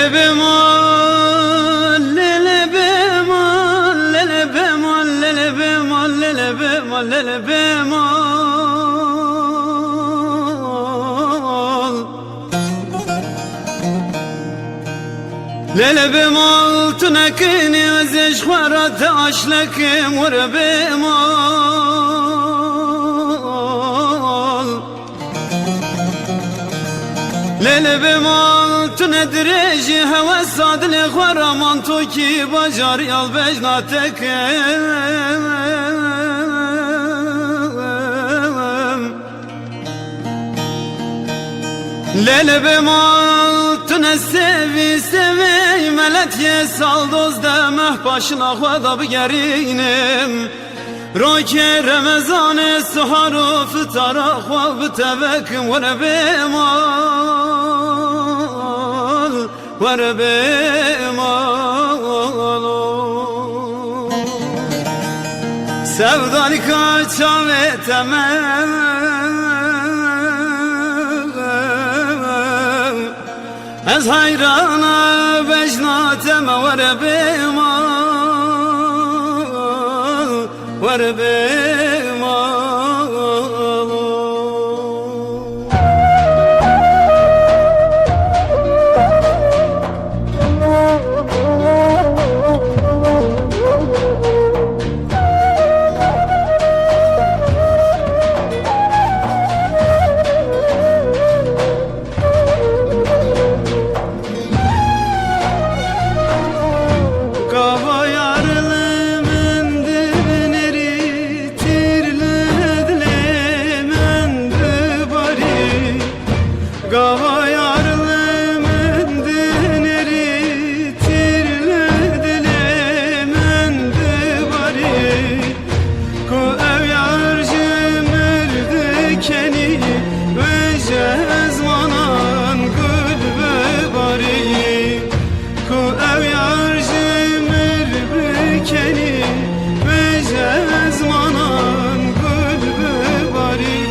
Lele bemol, lele bemol, lele bemol, lele bemol, lele bemol, lele bemol. Lele bemol tunakini azish khwarat ashlakim wara bemol. Lele bemol تندريجي هوا السعد لخورا منطوكي بجاري البجناتك ليلة بمال تنسيبي سوي ملت يسال دوز دمه başına خوادا بگرينم روكي رمضان السحر وفتر خواب تبكم وانا بمال وانا بمال sevdani kaçan etemem ez hayrana bejnateme وانا بمال وانا بمال Gava yarlımın düneri tirledilemen bari Ku ev yarcımırdı keni ve cezmanan gülbe bari Ku ev yarcımırdı keni ve cezmanan gülbe bari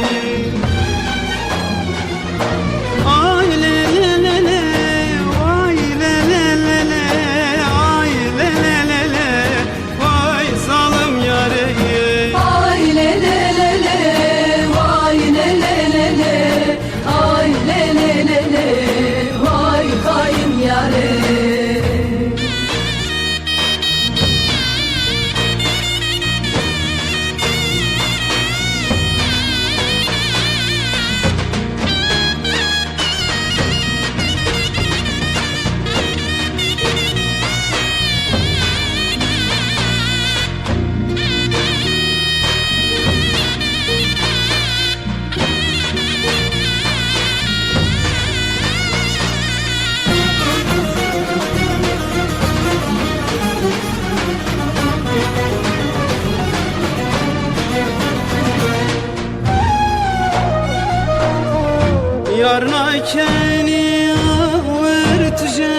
Yarna keni avırtıca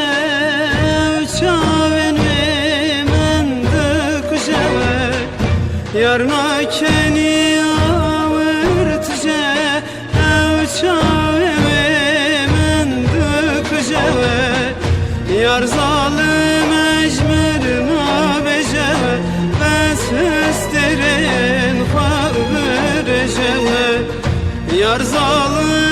uçaven ve mende kuşave Yarna keni avırtıca uçaven ve mende kuşave Yar zalim ecmerna beceve Bes üsterin khar berecewe Yar zalim